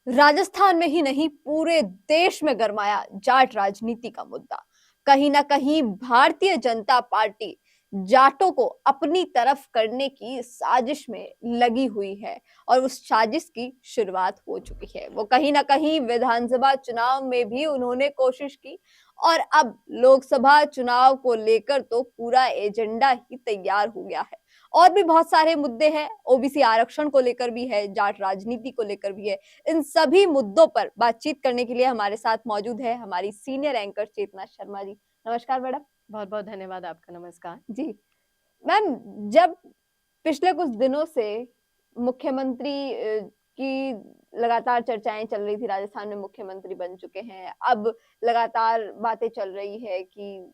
राजस्थान में ही नहीं पूरे देश में गरमाया जाट राजनीति का मुद्दा। कहीं ना कहीं भारतीय जनता पार्टी जाटों को अपनी तरफ करने की साजिश में लगी हुई है और उस साजिश की शुरुआत हो चुकी है। वो कहीं ना कहीं विधानसभा चुनाव में भी उन्होंने कोशिश की और अब लोकसभा चुनाव को लेकर तो पूरा एजेंडा ही तैयार हो गया है। और भी बहुत सारे मुद्दे हैं, ओबीसी आरक्षण को लेकर भी है, जाट राजनीति को लेकर भी है। इन सभी मुद्दों पर बातचीत करने के लिए हमारे साथ मौजूद है हमारी सीनियर एंकर चेतना शर्मा जी। नमस्कार मैडम। बहुत बहुत धन्यवाद आपका। नमस्कार। जी मैम, जब पिछले कुछ दिनों से मुख्यमंत्री की लगातार चर्चाएं चल रही थी, राजस्थान में मुख्यमंत्री बन चुके हैं, अब लगातार बातें चल रही है कि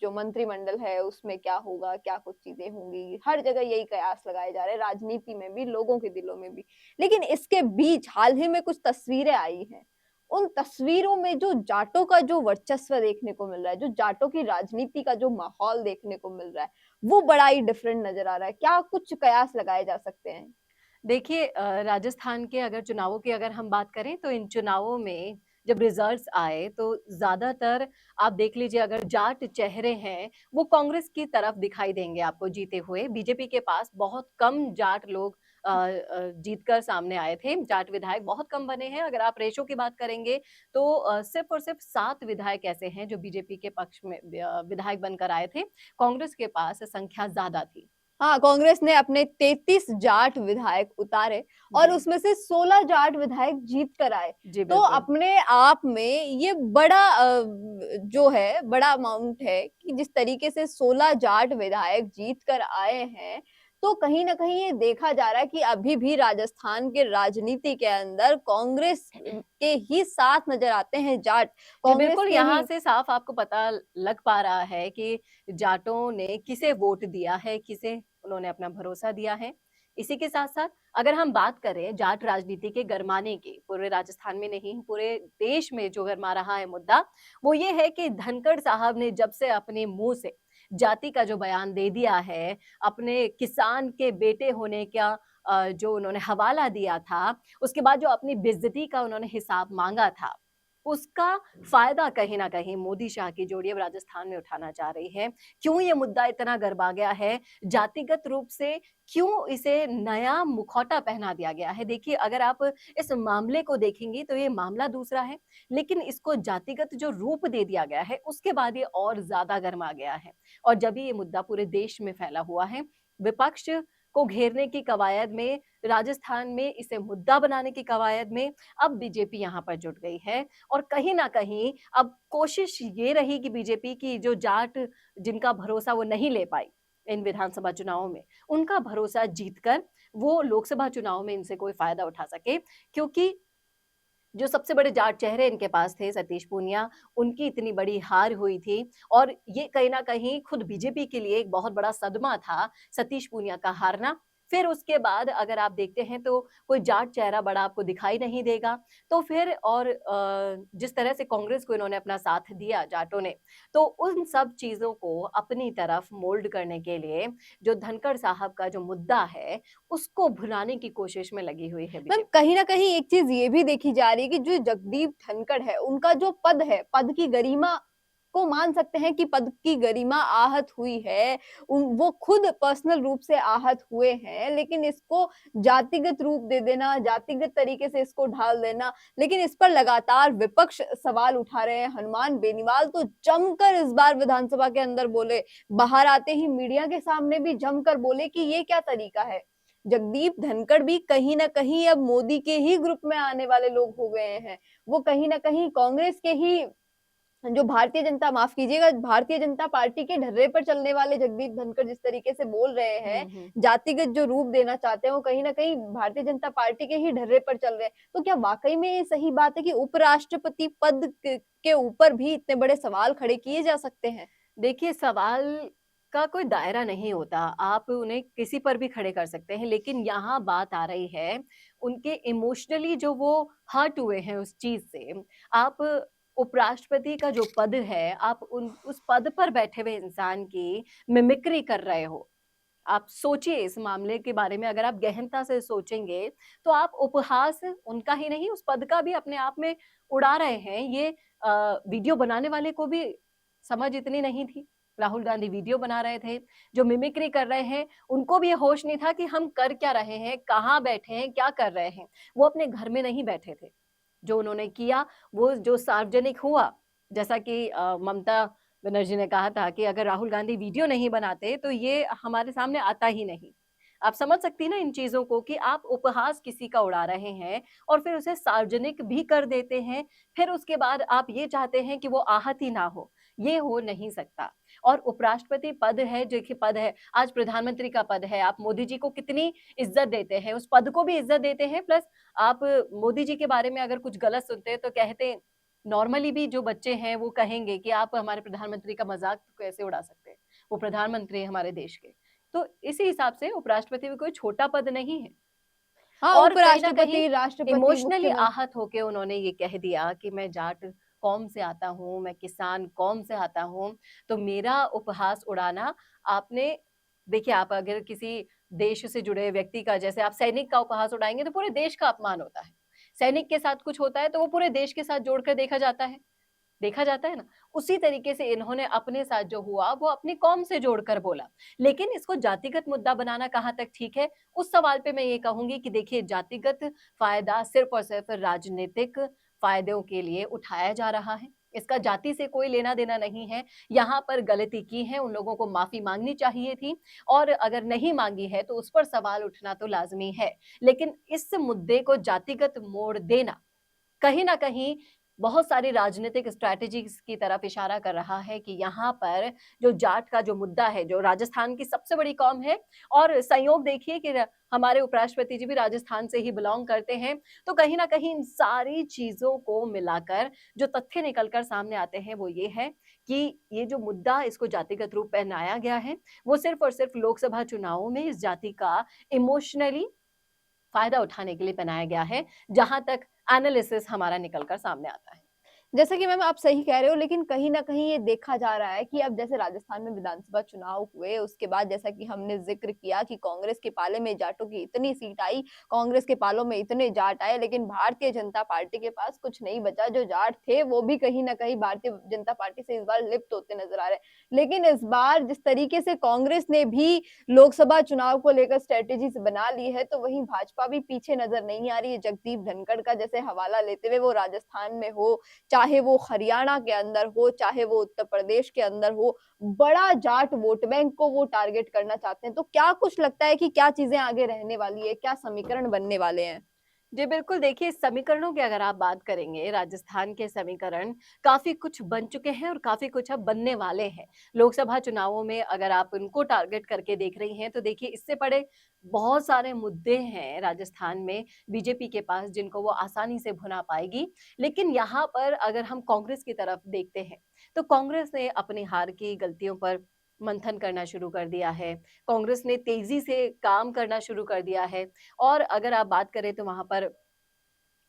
जो मंत्रिमंडल है उसमें क्या होगा, क्या कुछ चीजें होंगी, हर जगह यही कयास लगाए जा रहे हैं, राजनीति में भी, लोगों के दिलों में भी। लेकिन इसके बीच हाल ही में कुछ तस्वीरें आई हैं। उन तस्वीरों में जो जाटों का जो वर्चस्व देखने को मिल रहा है, जो जाटों की राजनीति का जो माहौल देखने को मिल रहा है, वो बड़ा ही डिफरेंट नजर आ रहा है। क्या कुछ कयास लगाए जा सकते हैं? देखिए, राजस्थान के अगर चुनावों की अगर हम बात करें तो इन चुनावों में जब रिजल्ट्स आए तो ज़्यादातर आप देख लीजिए, अगर जाट चेहरे हैं वो कांग्रेस की तरफ दिखाई देंगे आपको जीते हुए। बीजेपी के पास बहुत कम जाट लोग जीतकर सामने आए थे। जाट विधायक बहुत कम बने हैं। अगर आप रेशो की बात करेंगे तो सिर्फ और सिर्फ 7 विधायक ऐसे हैं जो बीजेपी के पक्ष में विधायक बनकर आए थे। कांग्रेस के पास संख्या ज़्यादा थी। हाँ, कांग्रेस ने अपने 33 जाट विधायक उतारे और जी। उसमें से 16 जाट विधायक जीत कर आए। जी, तो बिल्कुल। अपने आप में ये बड़ा जो है बड़ा अमाउंट है कि जिस तरीके से 16 जाट विधायक जीत कर आए हैं, तो कहीं न कहीं ये देखा जा रहा है कि अभी भी राजस्थान के राजनीति के अंदर कांग्रेस के ही साथ नज़र आते हैं जाट। जी, कांग्रेस बिल्कुल, के यहाँ ही से साफ आपको पता लग पा रहा है कि जाटों ने किसे वोट दिया है, किसे उन्होंने अपना भरोसा दिया है। इसी के साथ-साथ अगर हम बात करें जाट राजनीति के गरमाने की, पूरे राजस्थान में नहीं, पूरे देश में जो गरमा रहा है मुद्दा, वो ये है कि धनखड़ साहब ने जब से अपने मुँह से जाति का जो बयान दे दिया है, अपने किसान के बेटे होने का जो उन्होंने हवाला दिया था, उसके बाद जो अपनी बेइज्जती का उन्होंने हिसाब माँगा था, उसका फ़ायदा कहीं न कहीं मोदी-शाह की जोड़ी अब राजस्थान में उठाना चाह रही है। क्यों ये मुद्दा इतना गरमा गया है? जातिगत रूप से क्यों इसे नया मुखौटा पहना दिया गया है? देखिए, अगर आप इस मामले को देखेंगी तो ये मामला दूसरा है, लेकिन इसको जातिगत जो रूप दे दिया गया है, उसके बाद ये और ज़्यादा गरमा गया है। और जब ये मुद्दा पूरे देश में फैला हुआ है, विपक्ष को घेरने की कवायद में, राजस्थान में इसे मुद्दा बनाने की कवायद में अब बीजेपी यहाँ पर जुट गई है। और कहीं न कहीं अब कोशिश ये रही कि बीजेपी की जो जाट जिनका भरोसा वो नहीं ले पाई इन विधानसभा चुनावों में, उनका भरोसा जीतकर वो लोकसभा चुनाव में इनसे कोई फ़ायदा उठा सके। क्योंकि जो सबसे बड़े जाट चेहरे इनके पास थे, सतीश पूनिया, उनकी इतनी बड़ी हार हुई थी और ये कहीं न कहीं खुद बीजेपी के लिए एक बहुत बड़ा सदमा था, सतीश पूनिया का हारना। फिर उसके बाद अगर आप देखते हैं तो कोई जाट चेहरा बड़ा आपको दिखाई नहीं देगा। तो फिर और जिस तरह से कांग्रेस को इन्होंने अपना साथ दिया जाटों ने, तो उन सब चीज़ों को अपनी तरफ मोल्ड करने के लिए जो धनखड़ साहब का जो मुद्दा है, उसको भुनाने की कोशिश में लगी हुई है मैम, बीजेपी। कहीं न कहीं एक चीज़ ये भी देखी जा रही है कि जो जगदीप धनखड़ है, उनका जो पद है, पद की गरिमा को मान सकते हैं कि पद की गरिमा आहत हुई है। वो खुद पर्सनल रूप से आहत हुए हैं, लेकिन इसको जातिगत रूप दे देना, जातिगत तरीके से इसको ढाल देना, लेकिन इस पर लगातार विपक्ष सवाल उठा रहे हैं। हनुमान बेनीवाल तो जमकर इस बार विधानसभा के अंदर बोले, बाहर आते ही मीडिया के सामने भी जमकर बोले कि ये क्या तरीका है। जगदीप धनखड़ भी कहीं न कहीं अब मोदी के ही ग्रुप में आने वाले लोग हो गए हैं। वो कहीं न कहीं कांग्रेस के ही जो भारतीय जनता माफ़ कीजिएगा, भारतीय जनता पार्टी के ढर्रे पर चलने वाले जगदीप धनखड़ जिस तरीके से बोल रहे हैं, हुँ, हुँ। जातिगत जो रूप देना चाहते हैं, वो कहीं न कहीं भारतीय जनता पार्टी के ही ढर्रे पर चल रहे हैं। तो क्या वाक़ई में ये सही बात है कि उपराष्ट्रपति पद के ऊपर भी इतने बड़े सवाल खड़े किए जा सकते हैं? देखिए, सवाल का कोई दायरा नहीं होता, आप उन्हें किसी पर भी खड़े कर सकते हैं, लेकिन यहाँ बात आ रही है, उनके इमोशनली जो वो हर्ट हुए हैं उस चीज़ से। आप उपराष्ट्रपति का जो पद है, आप उस पद पर बैठे हुए इंसान की मिमिक्री कर रहे हो। आप सोचिए इस मामले के बारे में, अगर आप गहनता से सोचेंगे, तो आप उपहास उनका ही नहीं, उस पद का भी अपने आप में उड़ा रहे हैं। ये वीडियो बनाने वाले को भी समझ इतनी नहीं थी। राहुल गांधी वीडियो बना रहे थे, जो मिमिक्री कर रहे हैं, उनको भी ये होश नहीं था कि हम कर क्या रहे हैं, कहाँ बैठे हैं, क्या कर रहे हैं। वो अपने घर में नहीं बैठे थे। जो उन्होंने किया, वो जो सार्वजनिक हुआ, जैसा कि ममता बनर्जी ने कहा था कि अगर राहुल गांधी वीडियो नहीं बनाते तो ये हमारे सामने आता ही नहीं। आप समझ सकती हैं ना इन चीजों को कि आप उपहास किसी का उड़ा रहे हैं और फिर उसे सार्वजनिक भी कर देते हैं। फिर उसके बाद आप ये चाहते हैं कि वो आहत ही ना हो। ये हो नहीं सकता। और उपराष्ट्रपति पद है, जो कि पद है, आज प्रधानमंत्री का पद है। आप मोदी जी को कितनी इज्जत देते हैं, उस पद को भी इज्जत देते हैं, प्लस आप मोदी जी के बारे में अगर कुछ गलत सुनते हैं तो कहते हैं, नॉर्मली भी जो बच्चे हैं वो कहेंगे कि आप हमारे प्रधानमंत्री का मजाक कैसे उड़ा सकते हैं, वो प्रधानमंत्री है हमारे देश के। तो इसी हिसाब से उपराष्ट्रपति भी कोई छोटा पद नहीं है। हाँ, और कहीं ना कहीं उपराष्ट्रपति, राष्ट्रपति, इमोशनली मुख्यमंत्री। आहत होके उन्होंने ये कह दिया कि मैं जाट कौम से आता हूँ, मैं किसान कौम से आता हूँ, तो मेरा उपहास उड़ाना आपने, देखिए आप अगर किसी देश से जुड़े व्यक्ति का, जैसे आप सैनिक का उपहास उड़ाएंगे तो पूरे देश का अपमान होता है। सैनिक के साथ कुछ होता है तो वो पूरे देश के साथ जोड़कर देखा जाता है ना। उसी तरीके से इन्होंने अपने साथ जो हुआ वो अपनी कौम से जोड़कर बोला। लेकिन इसको जातिगत मुद्दा बनाना कहाँ तक ठीक है, उस सवाल पे मैं ये कहूंगी कि देखिए, जातिगत फायदा सिर्फ और सिर्फ राजनीतिक फायदों के लिए उठाया जा रहा है। इसका जाति से कोई लेना देना नहीं है। यहाँ पर गलती की है, उन लोगों को माफी मांगनी चाहिए थी, और अगर नहीं मांगी है तो उस पर सवाल उठना तो लाजमी है। लेकिन इस मुद्दे को जातिगत मोड़ देना कहीं ना कहीं बहुत सारी राजनीतिक स्ट्रैटेजीज की तरफ इशारा कर रहा है कि यहाँ पर जो जाट का जो मुद्दा है, जो राजस्थान की सबसे बड़ी कौम है, और संयोग देखिए कि हमारे उपराष्ट्रपति जी भी राजस्थान से ही बिलोंग करते हैं, तो कहीं ना कहीं इन सारी चीजों को मिलाकर जो तथ्य निकलकर सामने आते हैं वो ये है कि ये जो मुद्दा, इसको जातिगत रूप पहनाया गया है, वो सिर्फ और सिर्फ लोकसभा चुनावों में इस जाति का इमोशनली फायदा उठाने के लिए बनाया गया है, जहां तक एनालिसिस हमारा निकलकर सामने आता है। जैसा कि मैम आप सही कह रहे हो, लेकिन कहीं न कहीं ये देखा जा रहा है कि अब जैसे राजस्थान में विधानसभा चुनाव हुए, उसके बाद जैसा कि हमने ज़िक्र किया कि कांग्रेस के पाले में जाटों की इतनी सीट आई, कांग्रेस के पालों में इतने जाट आए, लेकिन भारतीय जनता पार्टी के पास कुछ नहीं बचा। जो जाट थे, वो भी कहीं न कहीं भारतीय जनता पार्टी से इस बार लिप्त होते नज़र आ रहे हैं। लेकिन इस बार जिस तरीके से कांग्रेस ने भी लोकसभा चुनाव को लेकर स्ट्रैटेजीज़ बना ली है, तो वहीं भाजपा भी पीछे नज़र नहीं आ रही है। जगदीप धनखड़ का जैसे हवाला लेते हुए, वो राजस्थान में हो, चाहे वो हरियाणा के अंदर हो, चाहे वो उत्तर प्रदेश के अंदर हो, बड़ा जाट वोट बैंक को वो टारगेट करना चाहते हैं। तो क्या कुछ लगता है कि क्या चीज़ें आगे रहने वाली है? क्या समीकरण बनने वाले हैं? जी बिल्कुल, देखिए समीकरणों की अगर आप बात करेंगे, राजस्थान के समीकरण काफ़ी कुछ बन चुके हैं और काफ़ी कुछ अब बनने वाले हैं। लोकसभा चुनावों में अगर आप उनको टारगेट करके देख रही हैं, तो देखिए इससे बड़े बहुत सारे मुद्दे हैं राजस्थान में बीजेपी के पास, जिनको वो आसानी से भुना पाएगी। लेकिन यहाँ पर अगर हम कांग्रेस की तरफ देखते हैं, तो कांग्रेस ने अपनी हार की गलतियों पर मंथन करना शुरू कर दिया है। कांग्रेस ने तेज़ी से काम करना शुरू कर दिया है। और अगर आप बात करें तो वहाँ पर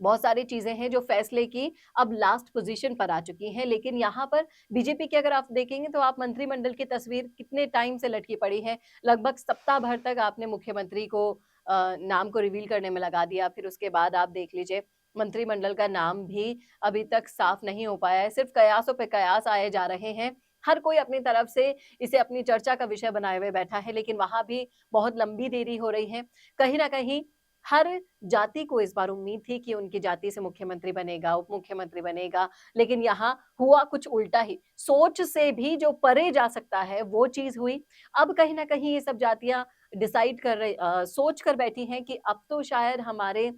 बहुत सारी चीजें हैं जो फैसले की अब लास्ट पोजीशन पर आ चुकी हैं। लेकिन यहाँ पर बीजेपी की अगर आप देखेंगे तो आप मंत्रिमंडल की तस्वीर कितने टाइम से लटकी पड़ी है। लगभग सप्ताह भर तक आपने मुख्यमंत्री को नाम को रिवील करने में लगा दिया। फिर उसके बाद आप देख लीजिए, मंत्रिमंडल का नाम भी अभी तक साफ नहीं हो पाया है। सिर्फ कयासों पे कयास आए जा रहे हैं। हर कोई अपनी तरफ से इसे अपनी चर्चा का विषय बनाए हुए बैठा है, लेकिन वहां भी बहुत लंबी देरी हो रही है। कहीं ना कहीं हर जाति को इस बार उम्मीद थी कि उनकी जाति से मुख्यमंत्री बनेगा, उप मुख्यमंत्री बनेगा, लेकिन यहाँ हुआ कुछ उल्टा ही। सोच से भी जो परे जा सकता है वो चीज हुई। अब कहीं ना कहीं ये सब जातियां डिसाइड कर रही, सोच कर बैठी हैं कि अब तो शायद हमारे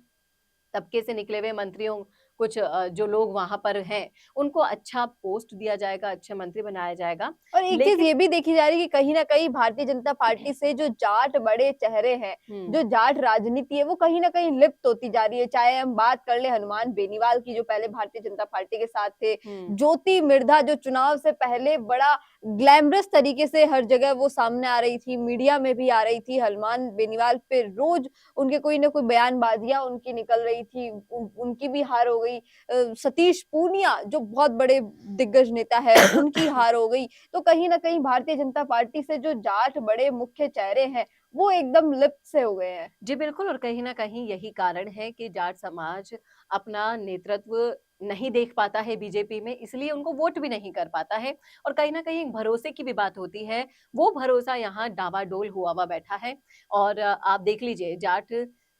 तबके से निकले हुए मंत्रियों, कुछ जो लोग वहां पर हैं, उनको अच्छा पोस्ट दिया जाएगा, अच्छे मंत्री बनाया जाएगा। और एक चीज़ लेकिन ये भी देखी जा रही है कि कहीं न कहीं भारतीय जनता पार्टी से जो जाट बड़े चेहरे हैं, हम्म। जो जाट राजनीति है, वो कहीं न कहीं लिप्त होती जा रही है। चाहे हम बात कर लें हनुमान बेनीवाल की, जो पहले भारतीय जनता पार्टी के साथ थे, हम्म। ज्योति मिर्धा जो चुनाव से पहले बड़ा ग्लैमरस तरीके से हर जगह वो सामने आ रही थी, मीडिया में भी आ रही थी। हनुमान बेनीवाल पे रोज़ उनके कोई न कोई बयानबाजियाँ उनकी निकल रही थी, उनकी भी हार हो गई। गई, सतीश पूनिया जो बहुत बड़े दिग्गज नेता है उनकी हार हो गई। तो कहीं ना कहीं भारतीय जनता पार्टी से जो जाट बड़े मुख्य चेहरे हैं वो एकदम लिप्त से हो गए हैं। जी बिल्कुल, और कहीं न कहीं यही कारण है कि जाट समाज अपना नेतृत्व नहीं देख पाता है बीजेपी में, इसलिए उनको वोट भी नहीं कर पाता है। और कहीं न कहीं एक भरोसे की भी बात होती है, वो भरोसा यहाँ डावाडोल हुआ बैठा है। और आप देख लीजिए, जाट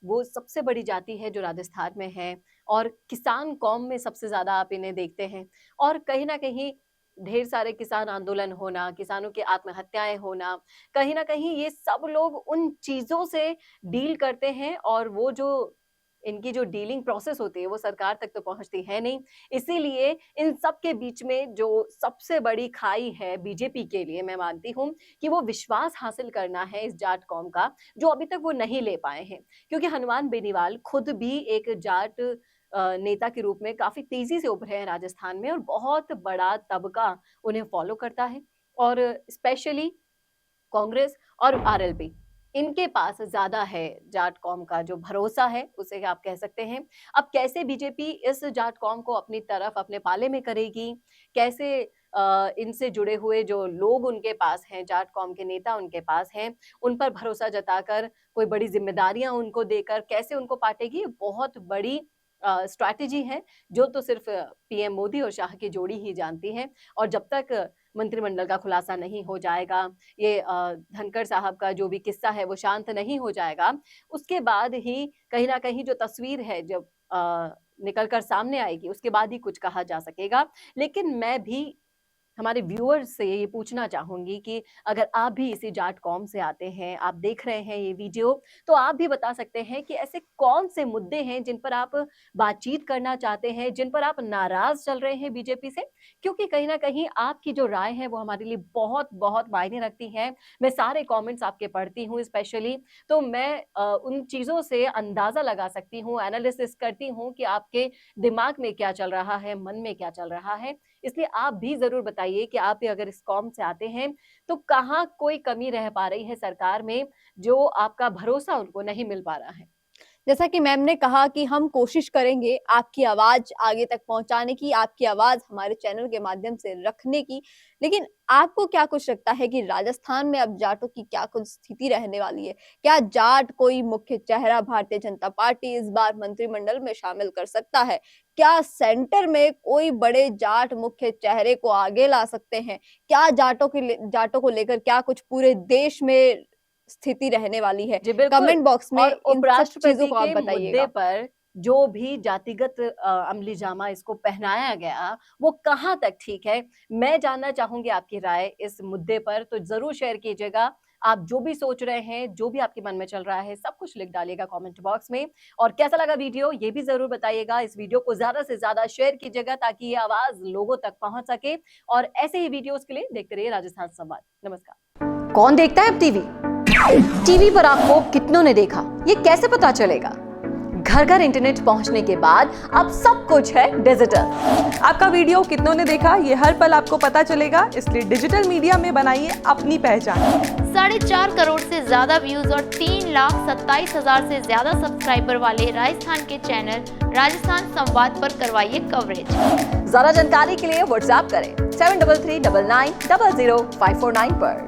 वो सबसे बड़ी जाति है जो राजस्थान में है, और किसान कौम में सबसे ज़्यादा आप इन्हें देखते हैं। और कहीं न कहीं ढेर सारे किसान आंदोलन होना, किसानों की आत्महत्याएँ होना, कहीं न कहीं ये सब लोग उन चीज़ों से डील करते हैं, और वो जो इनकी जो डीलिंग प्रोसेस होती है वो सरकार तक तो पहुँचती है नहीं। इसीलिए इन सब के बीच में जो सबसे बड़ी खाई है बीजेपी के लिए, मैं मानती हूँ कि वो विश्वास हासिल करना है इस जाट कौम का, जो अभी तक वो नहीं ले पाए हैं। क्योंकि हनुमान बेनीवाल खुद भी एक जाट नेता के रूप में काफ़ी तेज़ी से उभरे हैं राजस्थान में, और बहुत बड़ा तबका उन्हें फॉलो करता है। और स्पेशली कांग्रेस और आरएलपी, इनके पास ज़्यादा है जाट कौम का जो भरोसा है, उसे आप कह सकते हैं। अब कैसे बीजेपी इस जाट कौम को अपनी तरफ अपने पाले में करेगी, कैसे इनसे जुड़े हुए जो लोग उनके पास हैं, जाट कौम के नेता उनके पास हैं, उन पर भरोसा जताकर कोई बड़ी ज़िम्मेदारियाँ उनको देकर कैसे उनको पाटेगी, बहुत बड़ी स्ट्रैटेजी है, जो तो सिर्फ़ पीएम मोदी और शाह की जोड़ी ही जानती है। और जब तक मंत्रिमंडल का खुलासा नहीं हो जाएगा, ये धनखड़ साहब का जो भी किस्सा है वो शांत नहीं हो जाएगा, उसके बाद ही कहीं न कहीं जो तस्वीर है जब निकल कर सामने आएगी, उसके बाद ही कुछ कहा जा सकेगा। लेकिन मैं भी हमारे व्यूअर्स से ये पूछना चाहूँगी कि अगर आप भी इसी जाट कौम से आते हैं, आप देख रहे हैं ये वीडियो, तो आप भी बता सकते हैं कि ऐसे कौन से मुद्दे हैं जिन पर आप बातचीत करना चाहते हैं, जिन पर आप नाराज़ चल रहे हैं बीजेपी से? क्योंकि कहीं न कहीं आपकी जो राय है वो हमारे लिए बहुत-बहुत मायने रखती है। मैं सारे कमेंट्स आपके पढ़ती हूँ स्पेशली, तो मैं उन चीज़ों से अंदाज़ा लगा सकती हूँ, एनालिसिस करती हूँ कि आपके दिमाग में क्या चल रहा है, मन में क्या चल रहा है। इसलिए आप भी ज़रूर बताइए कि आप भी अगर इस कौम से आते हैं, तो कहाँ कोई कमी रह पा रही है सरकार में, जो आपका भरोसा उनको नहीं मिल पा रहा है? जैसा कि मैम ने कहा कि हम कोशिश करेंगे आपकी आवाज आगे तक पहुंचाने की, आपकी आवाज हमारे चैनल के माध्यम से रखने की। लेकिन आपको क्या कुछ लगता है कि राजस्थान में अब जाटों की क्या कुछ स्थिति रहने वाली है? क्या जाट कोई मुख्य चेहरा भारतीय जनता पार्टी इस बार मंत्रिमंडल में शामिल कर सकता है? क्या सेंटर में कोई बड़े जाट मुख्य चेहरे को आगे ला सकते हैं? क्या जाटों को लेकर क्या कुछ पूरे देश में स्थिति रहने वाली है? जी, बिल्कुल। कमेंट बॉक्स में और इन सब चीज़ों उपराष्ट्रपति को आप के मुद्दे बताइएगा। पर जो भी जातिगत अमलीजामा इसको पहनाया गया, वो कहाँ तक ठीक है? मैं जानना चाहूँगी आपकी राय इस मुद्दे पर, तो ज़रूर शेयर कीजिएगा। आप जो भी सोच रहे हैं, जो भी आपके मन में चल रहा है, सब कुछ लिख डालिएगा कमेंट बॉक्स में। और कैसा लगा वीडियो, ये भी ज़रूर बताइएगा। इस वीडियो को ज़्यादा से ज़्यादा शेयर कीजिएगा ताकि ये आवाज़ लोगों तक पहुँच सके। और ऐसे ही वीडियोज़ के लिए देखते रहिए राजस्थान संवाद। नमस्कार। कौन देखता है अब टीवी? टीवी पर आपको कितनों ने देखा, ये कैसे पता चलेगा? घर घर इंटरनेट पहुंचने के बाद अब सब कुछ है डिजिटल। आपका वीडियो कितनों ने देखा ये हर पल आपको पता चलेगा, इसलिए डिजिटल मीडिया में बनाइए अपनी पहचान। 4.5 करोड़ से ज्यादा व्यूज और 3,27,000 से ज्यादा सब्सक्राइबर वाले राजस्थान के चैनल राजस्थान संवाद पर करवाइए कवरेज। ज्यादा जानकारी के लिए व्हाट्सएप करें 7339900549 पर।